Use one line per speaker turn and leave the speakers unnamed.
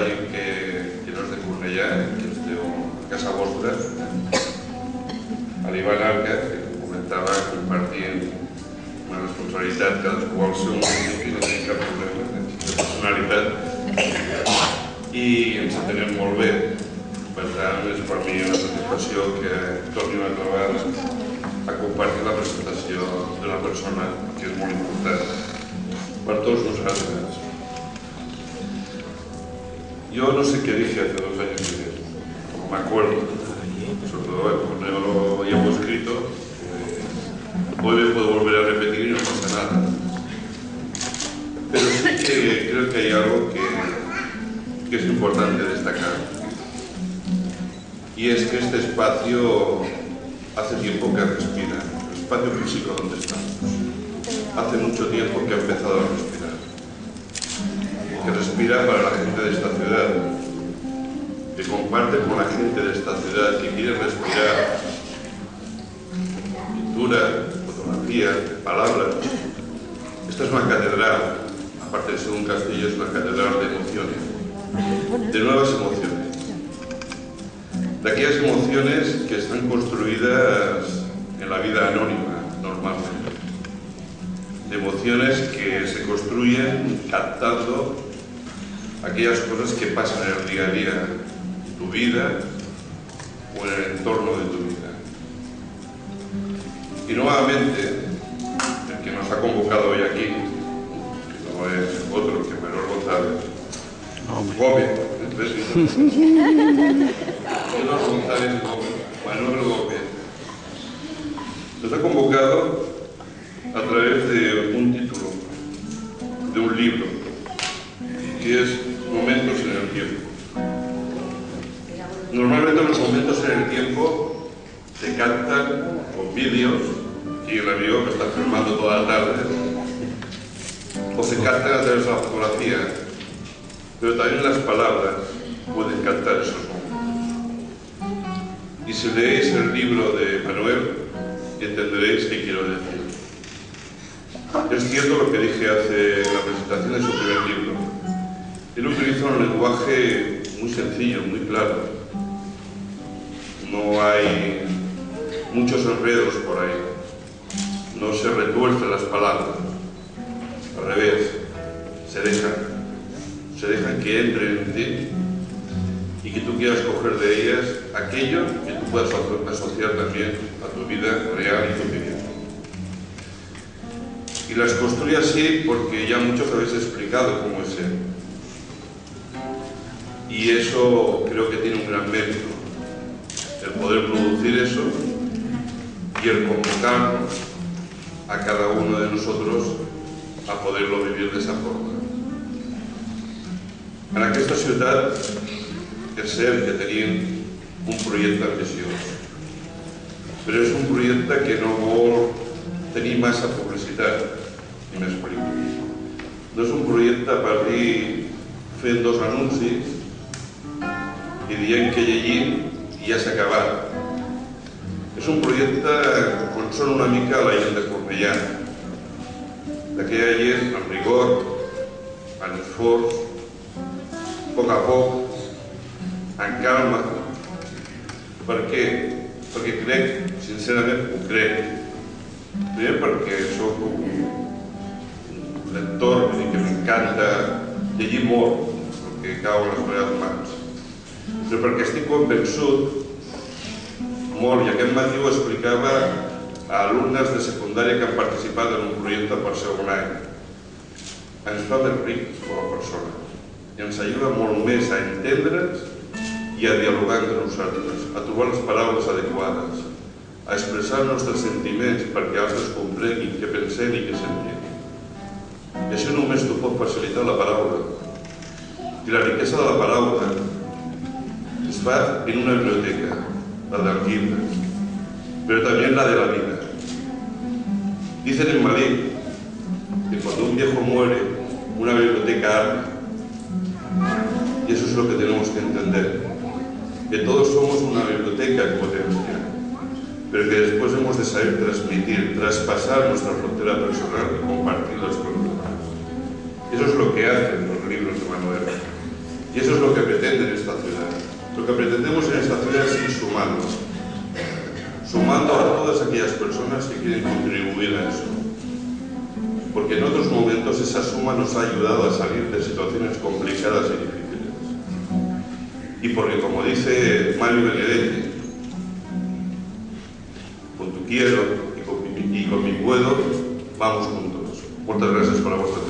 gent que no és de Cornellà, que esteu a casa vostra, a l'Ivan Arca, que comentava compartint una responsabilitat cadascú al seu municipi, no tenim cap problema de personalitat, i ens entenem molt bé. Per tant, és per mi una satisfacció que torni una altra vegada a compartir la presentació d'una persona que és molt important per tots nosaltres. Yo no sé qué dije hace 2 años, como me acuerdo, sobre todo cuando no lo habíamos escrito, hoy me puedo volver a repetir y no pasa nada. Pero sí que creo que hay algo que es importante destacar. Y es que este espacio hace tiempo que respira, el espacio físico donde estamos. Hace mucho tiempo que ha empezado a respirar. Que respira para la gente de esta ciudad, que comparte con la gente de esta ciudad, que quiere respirar pintura, fotografía, palabras. Esta es una catedral, aparte de ser un castillo, es una catedral de emociones, de nuevas emociones, de aquellas emociones que están construidas en la vida anónima, normalmente, de emociones que se construyen captando aquellas cosas que pasan en el día a día, en tu vida o en el entorno de tu vida. Y nuevamente, el que nos ha convocado hoy aquí, que no es otro que Manuel González, Gómez, Manuel Gómez, nos ha convocado a través de un título, de un libro, que es Momentos en el tiempo. Normalmente los momentos en el tiempo se captan con vídeos, y el amigo que está filmando toda la tarde, o se captan a través de la fotografía, pero también las palabras pueden captar esos momentos. Y si leéis el libro de Manuel, entenderéis qué quiero decir. Es cierto lo que dije hace la presentación de su primer libro. Él utiliza un lenguaje muy sencillo, muy claro. No hay muchos enredos por ahí. No se retuercen las palabras. Al revés, se dejan que entren en ti y que tú quieras coger de ellas aquello que tú puedas asociar también a tu vida real y cotidiana. Y las construye así porque ya muchos habéis explicado cómo es él. Y eso creo que tiene un gran mérito, el poder producir eso y el convocarnos a cada uno de nosotros a poderlo vivir de esa forma. En aquesta ciutat és cert que tenim un projecte ambiciós, però és un projecte que no vol tenir massa publicitat, ni m'explico. No és un projecte per dir fent 2 anuncis i dient que llegim i ja s'ha acabat. És un projecte on són una mica la gent de Cornellà, d'aquella gent amb rigor, amb esforç, a poc, amb calma. Per què? Perquè crec, sincerament ho crec. Primer perquè soc un lector i que m'encanta llegir molt, perquè cau a les meves mans. Però perquè estic convençut molt, i aquest matí ho explicava a alumnes de secundària que han participat en un projecte per segon any. Ens fa més rics com a persones i ens ajuda molt més a entendre's i a dialogar entre nosaltres, a trobar les paraules adequades, a expressar els nostres sentiments perquè altres comprenguin què pensem i què sentim. I això només t'ho pot facilitar la paraula. I la riquesa de la paraula es fa en una biblioteca, la dels llibres, pero también la de la vida. Dicen en Madrid que cuando un viejo muere, una biblioteca arde. Y eso es lo que tenemos que entender, que todos somos una biblioteca en potencia, pero que después hemos de saber transmitir, traspasar nuestra frontera personal y compartirlas con los demás. Eso es lo que hacen los libros de Manuel. Y Y eso es lo que pretende en esta ciudad. Lo que pretendemos en esta ciudad es ir sumando. Sumando a todas aquellas personas que quieren contribuir a eso. Porque en otros momentos esa suma nos ha ayudado a salir de situaciones complicadas y difíciles. Y porque, como dice Mario Benedetti, con tu quiero y con mi puedo, vamos juntos. Muchas gracias por la vuestra atención.